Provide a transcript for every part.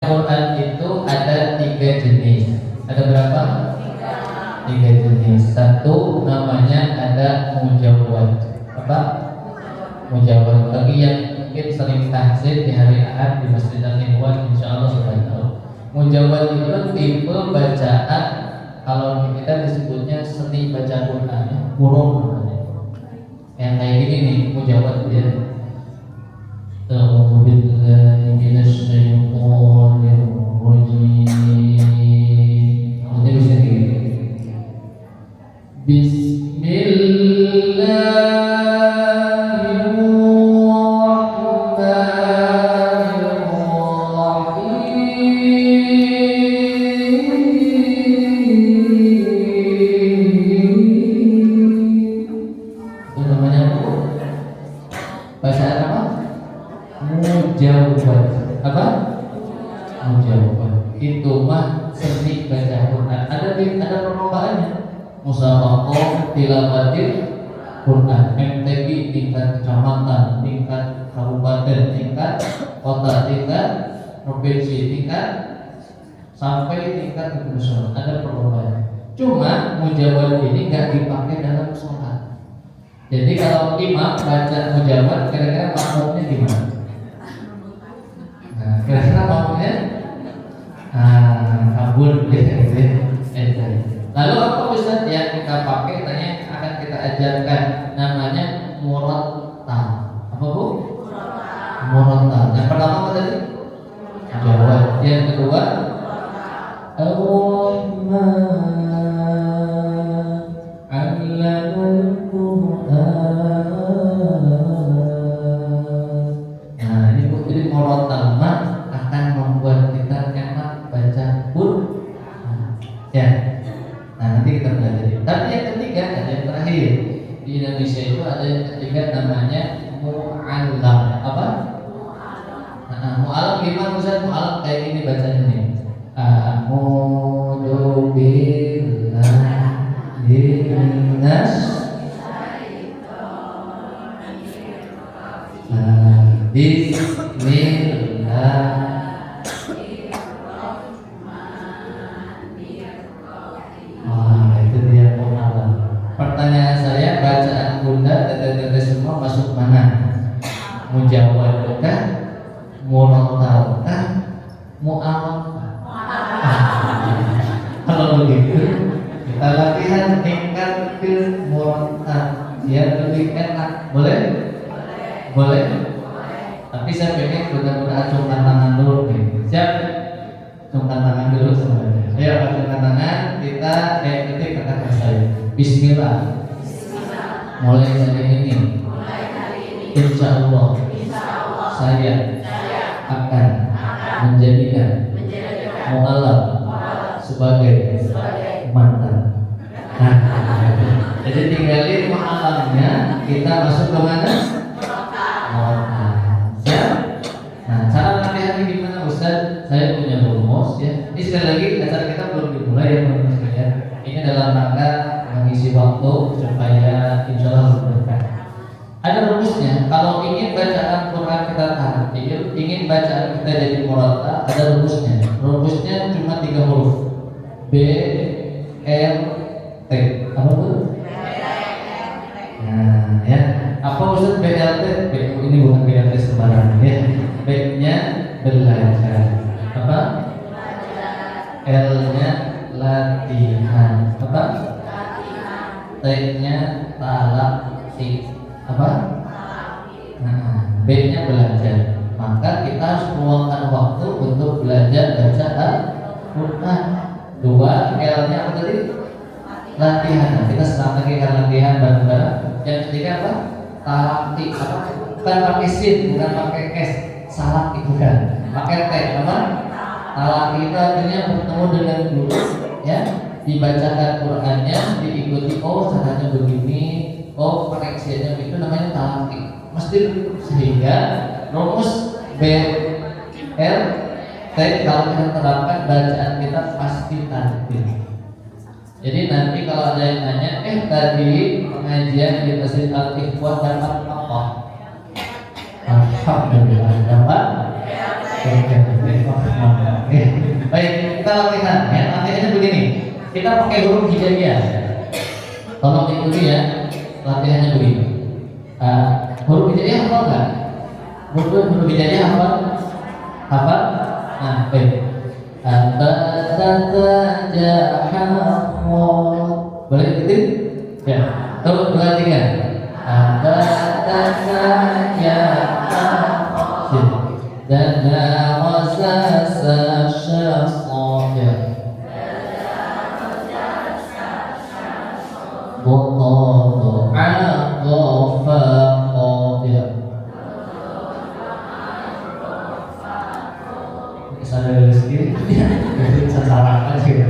Quran itu ada 3 jenis. Ada berapa? 3 jenis. Satu namanya ada mujawwad. Apa? Mujawwad. Bagi yang mungkin sering tahzib di hari Ahad di Masjid Al-Ikhwan, insyaallah sudah tahu. Mujawwad itu tipe bacaan, kalau kita disebutnya seni baca Quran, huruf namanya. Yang kayak gini nih mujawwad ya. A'udzu billahi minasy syaithanir rajim. Ini bisa gini. Mujawwad. Apa? Mujawwad. Itu mah seni baca Quran. Ada perlombaannya. Musabaqah tilawatil Quran. MTQ tingkat kecamatan, tingkat kabupaten, tingkat kota, tingkat provinsi, tingkat sampai tingkat nasional. Ada perlombaan. Cuma mujawwad ini nggak dipakai dalam sholat. Jadi kalau imam baca mujawwad, kira-kira makmumnya gimana? Kira-kira makmumnya kabul gitu ya. Lalu apa Ustaz yang kita pakai tanya akan kita ajarkan, namanya murattal. Apa Bu? Murattal. Yang pertama apa tadi? Mujawwad. Yang kedua di Indonesia itu ada yang ketiga namanya mu'allam. Apa? Mu'allam gimana Ustaz? Mu'allam kayak gini bacanya nih. A'udzu billahi minas bismillah. Itu dia mu'allam. Pertanyaan saya, bacaan Bunda dada-dada semua masuk mana? Mujawwad kah? Murattal kah? Mu'allam kah? Kalau begitu kita latihan tingkat ke murattal biar lebih enak. Boleh? Boleh? Tapi saya pengen benar-benar acungkan tangan dulu nih. Siap? Acungkan tangan dulu semuanya. Ayo acungkan tangan, kita ketik kata saya. Bismillah. Mulai dari ini, insya Allah, saya akan menjadikan mu'allam sebagai mantan. Jadi tinggalin mu'allamnya, kita masuk ke mana? Siap? Nah, cara latihannya gimana Ustaz? Saya punya rumus ya. Ini sekali lagi acara kita belum dimulai ya teman-teman sekalian. Ini dalam rangka mengisi waktu supaya insya Allah berkah. Ada rumusnya. Kalau ingin bacaan Quran kita tartil, ingin bacaan kita jadi murattal, ada rumusnya. Rumusnya cuma 3 huruf. B R T. Apa tuh? Nah, ya. Apa maksud BLT? Ini bukan BLT sembarangan ya. B-nya belajar. Apa? L-nya latihan. Apa? T-nya talaqi. Apa? B-nya belajar. Maka kita harus meluangkan waktu untuk belajar baca Al-Quran. 2, L-nya apa tadi? Latihan. Kita sedang lagi latihan bareng-bareng. Yang ketiga apa? Talaqi. Apa? Bukan pakai sin, bukan pakai s. Salah itu kan. Pakai T. Apa? Talaqi itu artinya bertemu dengan guru, ya. Dibacakan Qurannya, diikuti. Oh, caranya begini. Oh, koreksinya itu namanya talaqi. Mesti begitu. Sehingga rumus B R T kalau kita terapkan, bacaan kita pasti tartil. Jadi nanti kalau ada yang nanya, tadi pengajian di Masjid Al-Ikhwan dapat apa? Alhamdulillah dapat Baik, kita latihan ya. Latihannya begini. Kita pakai huruf hijaiyah. Tolong ikuti ya. Latihannya begini. Huruf hijaiyah hafal nggak? Huruf hijaiyah hafal? Hafal? Nah, baik. Boleh ikuti? Ya. Terus perhatikan. Dana wasasa syasya Botodo aqofa qodya Sadar rezeki secara aja.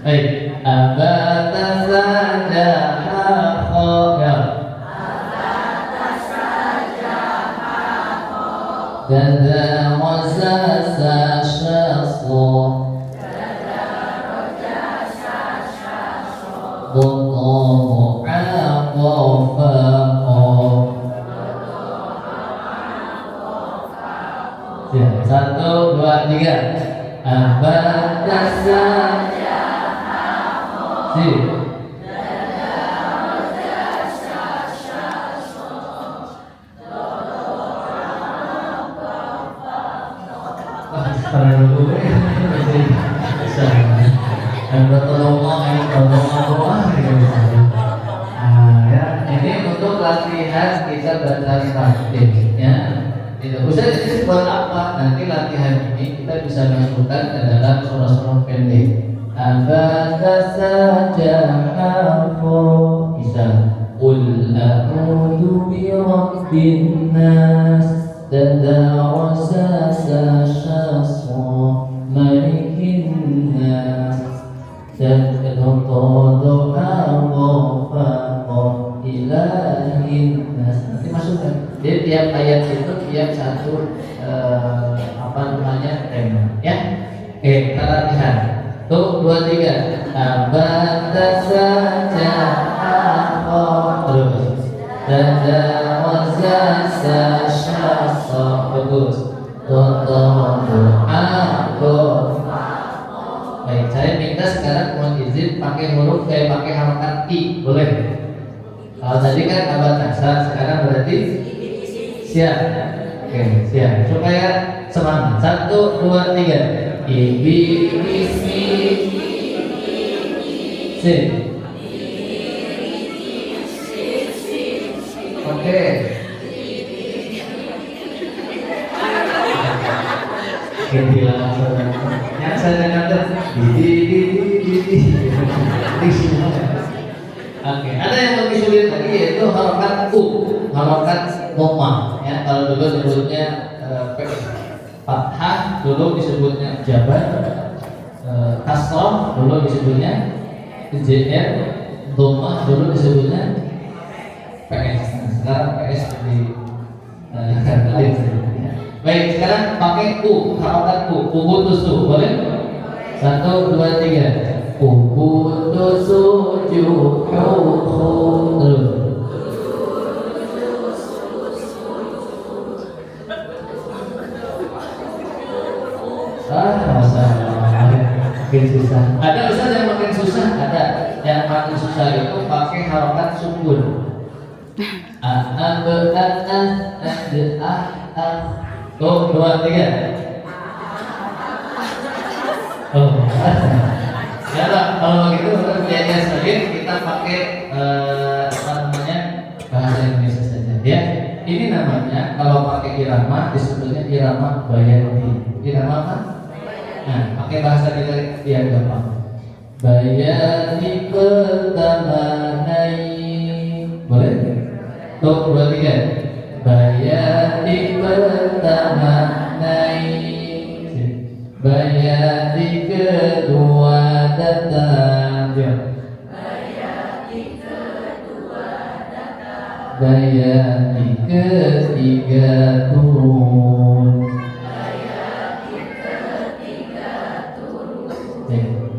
Baik, abata saja hakhoya Dada wasasa syaso Botodo aqofa Ya, 1, 2, 3. Abada saja si ini untuk latihan kita bertranslasi ya. Tidak usah jadi buat apa, nanti latihan ini kita bisa masukkan ke dalam surah-surah pendek. Abada saja hafo bisa Qul a'udhu bi rabbin nas Dada wasasa syaswa malikin nas Dada todo awafaqo ilahin nas. Nanti masukkan. Jadi tiap ayat itu tiap satu tema ya. Oke, kita latihan. Tuh 2, 3. Abada saja aku terus. Dada wasasa syasa bagus. Toto aku. Baik, saya minta sekarang mohon izin pakai huruf pakai harokat I, boleh? Kalau tadi kan abada, sekarang berarti siap. Oke, siap. Supaya semangat. 1, 2, 3. Ibi ismi sip. Oke. Gila langsung. Yang saya dengar Oke, ada yang lebih sulit lagi yaitu harokat U, harokat koma. Ya, kalau dulu disebutnya fathah, dulu disebutnya jabar, kasroh, dulu disebutnya JR, doma, dulu disebutnya PS. Nah, sekarang PS di lain. Baik, sekarang pakai U, harokat U, ubutusu, boleh? 1, 2, 3. Ubutusu juhuhu terus. Makin susah. Ada ustaz yang makin susah, ada yang makin susah itu pakai harokat sukun. Tuh 2, 3. Oh, ya lah. Kalau begitu belajar sedikit kita pakai bahasa Indonesia saja ya. Ini namanya kalau pakai irama disebutnya irama bayati. Irama apa? Nah, pakai bahasa kita biar gampang. Bayati pertamanai. Boleh? Tuh 2, 3. Bayati pertamanai. Bayati kedua datang. Bayati kedua datang. Bayati ketiga turun.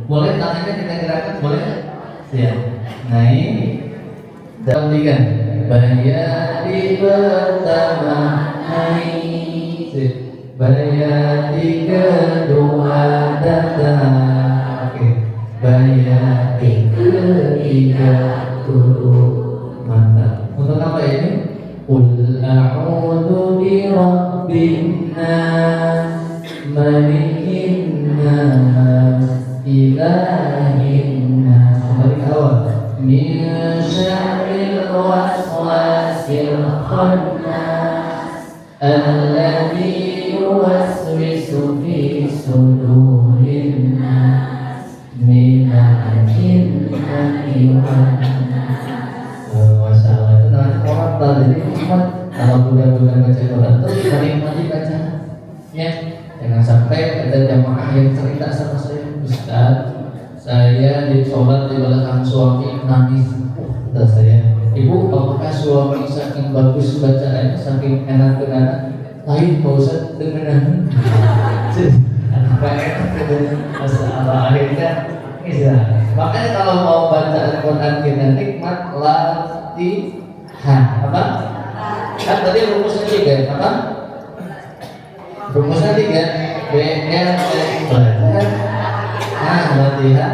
Boleh tangannya kita gerakan, boleh? Ya. Naik dan tiga. Bayati pertama naik. bayati kedua datang. Oke, bayati ketiga turun. Mantap. Untuk apa ini? Qul a'udzu bi rabbin nas, malikin nas, ilahin nas. Kembali ke awal. Min syarril waswasil khannas, alladzi yuwaswisu fi sudurin nas, minal jinnati wan nas. Masalah itu nanti orang tahu jadi Muhammad kalau bulan-bulan baca Quran itu menikmati bacanya. Jangan sampai ada jamaah yang cerita sama saya, Ustaz, saya di sholat di belakang suami nangis. Kata saya, Ibu, apakah suami saking bagus bacaannya, saking enak dengan lain Pak Ustaz dengan masalah akhirnya bisa. Makanya kalau mau baca Al-Quran kita nikmat latihan. Apa? Kan tadi rumusnya 3, apa? Rumusnya 3, BR belajar. Nah, latihan,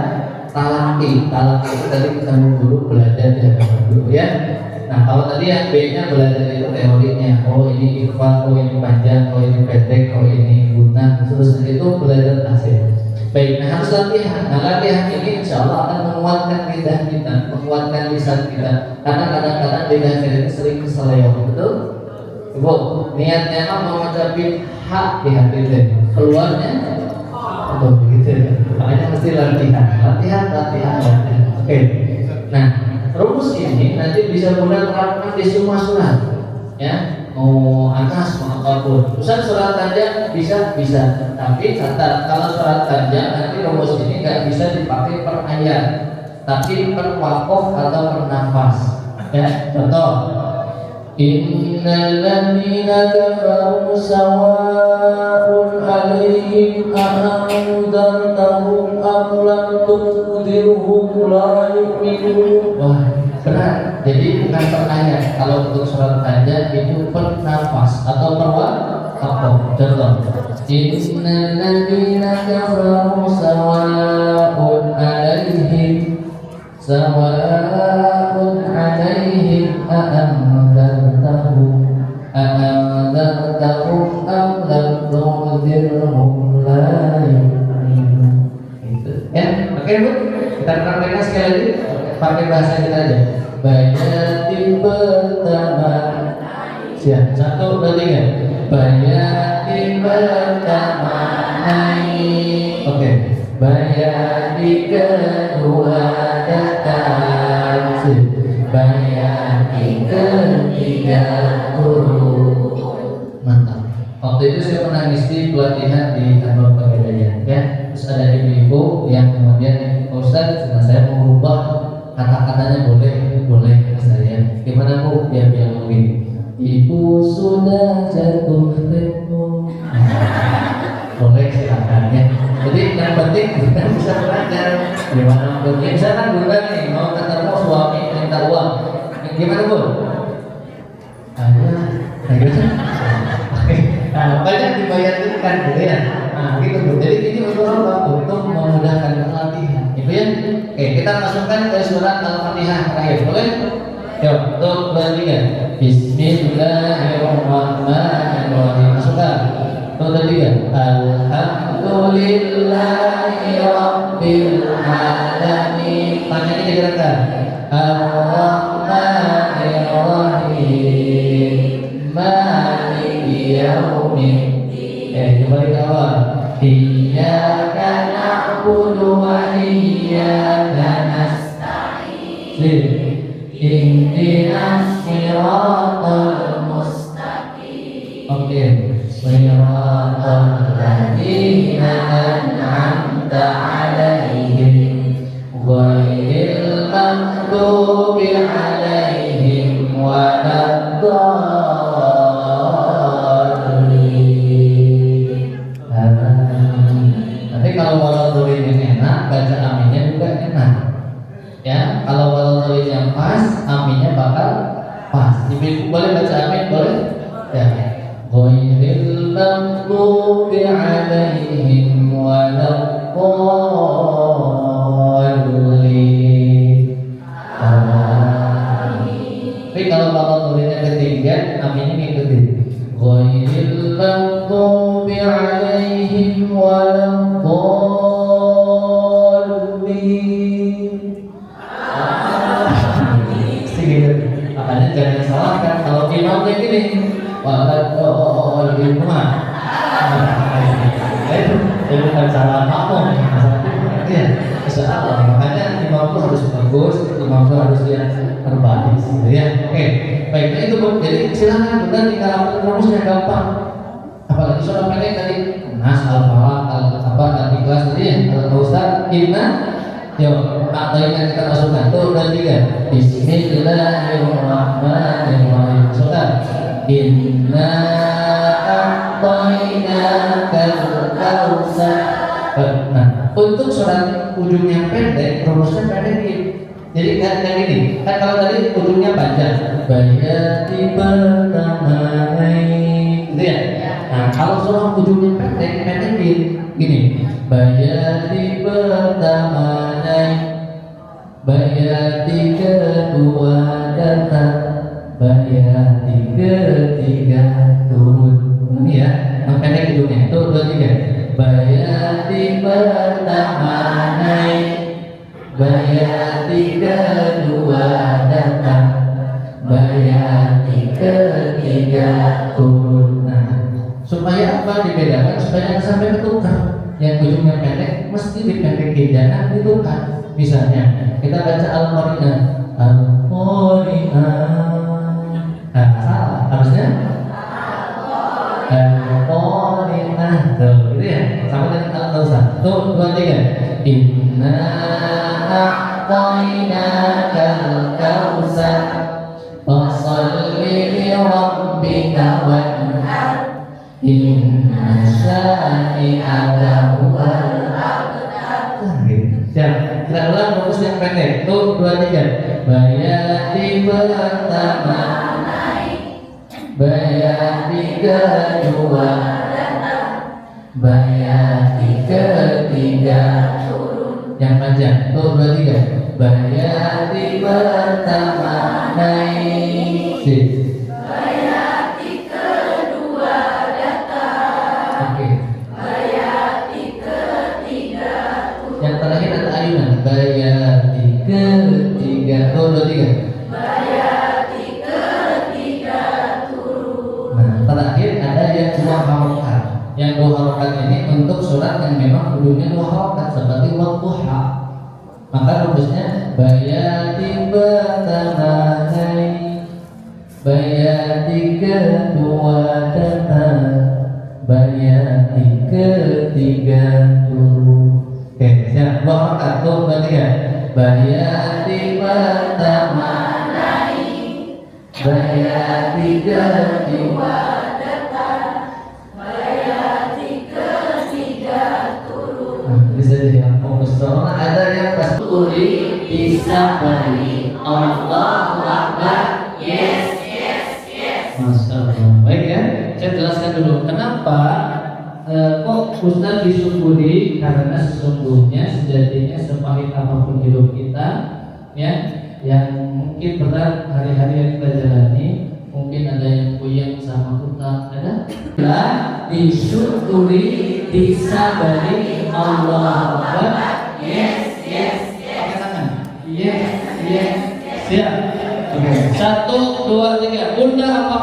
talaki. Talaki itu tadi ketemu guru, belajar di hadapan guru ya. Nah, kalau tadi yang B-nya belajar itu teorinya. Oh ini ikhfa, oh ini panjang, oh ini pendek, oh ini guna. Terus itu belajar hasil. Baik, nah harus latihan. Nah latihan ini insya Allah akan menguatkan lidah kita, menguatkan lisan kita. Karena kadang-kadang lidah kita ini sering keseleo, betul? Ibu, niatnya mau mengucapin hak di hati kita, keluarnya oh begitu. Makanya mesti latihan. Oke. Nah, rumus ini nanti bisa mudah terapkan di semua surat. Ya. Mau atas mau apapun. Ustaz surat panjang bisa, tapi catat kalau surat panjang nanti rumus ini nggak bisa dipakai per ayat, tapi per waqaf atau per nafas. Ya, contoh. Innal ladzina kafaru sawa'un 'alaihim a'anzartahum am lam tunzirhum la yu'minun. Wah, benar. Jadi bukan per ayat. Kalau untuk surat panjang itu per nafas atau per waqaf. Contoh. Innal ladzina kafaru sawa'un 'alaihim a'anzartahum am lam tunzirhum la yu'minun. Itu ya. Oke Bu, kita praktekkan sekali lagi pakai bahasa kita aja. Bayati pertama, siap, 1, 2, 3. Bayati pertama naik. Oke. Bayati kedua datang. Bayati ketiga turun. Mantap. Waktu itu saya pernah ngisi pelatihan di kantor Pegadaian ya. Terus ada ibu-ibu yang kemudian, Ustaz, saya mau rubah kata-katanya, boleh kata saya. Gimana Bu? Dia bilang begini, Ibu sudah jatuh tempo. Boleh silakan ya. Jadi yang penting kita bisa belajar gimana bentuknya. Misalkan guru nih mau ketemu suami minta uang, gimana Bu? Gitu. Nah, banyak dibayarkan gitu ya. Nah, gitu Bu. Jadi ini untuk apa? Untuk memudahkan latihan. Itu ya. Oke, kita masukkan ke surat Al-Fatihah terakhir. Boleh? Yuk, untuk bertiga. Bismillahirrahmanirrahim. Masukkan. Untuk bertiga. Alhamdulillahi Rabbil Alamin. Tangannya digerakkan. Ar-Rahmanir-Rahim. Maliki yaumiddin. Kembali ke awal. Iyyaka na'budu wa iyyaka nasta'in. Ihdinas siratal mustaqim. Oke. Siratal ladzina an'amta 'alaihim ghairil maghdubi 'alaihim waladdallin. Nanti kalau waladdallin enak, baca aminnya juga enak. Ya, kalau waladdallin yang pas, aminnya bakal pas. Ibu boleh baca amin, boleh? Ya. Ghairil maghdubi 'alaihim waladdallin. Tapi kalau tulisnya ketiga, aminnya ngikutin. Ghairil maghdubi 'alaihim waladdallin. Makanya jangan salahkan kalau imam kayak gini. Waladdallin mah. Itu bukan salah makmum, masalah ya. Insyaallah. Makanya imam itu harus bagus, imam itu harus yang terbaik, ya. Oke, baik. Nah, itu jadi silakan benar tinggal rumusnya gampang. Apalagi surah pendek tadi, Nas, Al-Falaq, Al-Ikhlas tadi ya, Al-Kausar, Inna. Yuk, maknanya kita masukkan tuh dan tiga. Bismillahirrahmanirrahim. Masukkan. Inna a'tainakal kautsar. Nah, untuk surat ujungnya pendek, rumusnya pendek. Jadi kan gini, kan kalau tadi ujungnya panjang, bayati bertamai, gitu ya. Nah, kalau surah ujungnya pendek, gini, bayati bertamai, bayati kedua datang, bayati ketiga turun. Ini ya, yang pendek ujungnya itu 2 3. Bayati bertamai, bayati kedua datang, bayati ketiga turun. Nah, supaya apa dibedakan? Supaya jangan sampai ketukar. Yang ujungnya pendek mesti dipendekin, jangan ditukar. Misalnya kita baca Al-Qari'ah, Al-Qari'ah. Nah, salah, harusnya Al-Qari'ah. Tuh, gitu ya. Sama dengan Al-Kausar. Tuh, 2 3. Inna a'tainakal kautsar, fasholli li rabbika wanhar, inna syani'aka huwal abtar. Siap. Kita ulang rumus yang pendek. Tuh 2 3. Bayati pertama, bayati kedua, bayati ketiga. Yang panjang. Tuh 2 3. Bayati pertama naik. Bayati kedua datang. Oke. Bayati ketiga turun. Yang terakhir ada ayunan. Bayati ketiga. Tuh 2 3. Bayati ketiga turun. Nah, terakhir ada yang 2 harokat. Yang 2 harokat ini untuk surat yang memang ujungnya 2 harokat seperti wadduha. Maka rumusnya bayati bertamai, bayati kedua datang, bayati ketiga turun. Oke, siap. 2 harokat. Tuh 2 3. Bayati pertama naik, bayati kedua, Bayati ketiga turun. bisa jadi fokus. Soalnya ada yang pasti bisa balik. Allahu Akbar. Yes. Masya Allah. Baik ya, saya jelaskan dulu kenapa kok Ustaz disyukuri, karena sesungguhnya sejatinya sepahit apapun hidup kita, ya, yang mungkin berat hari-hari yang kita jalani, mungkin ada yang puyeng sama utang, ada disyukuri, disabari. Allahu Akbar. Yes. Pakai tangan. Yes. Siap. Oke. 1 2 3. Bunda apa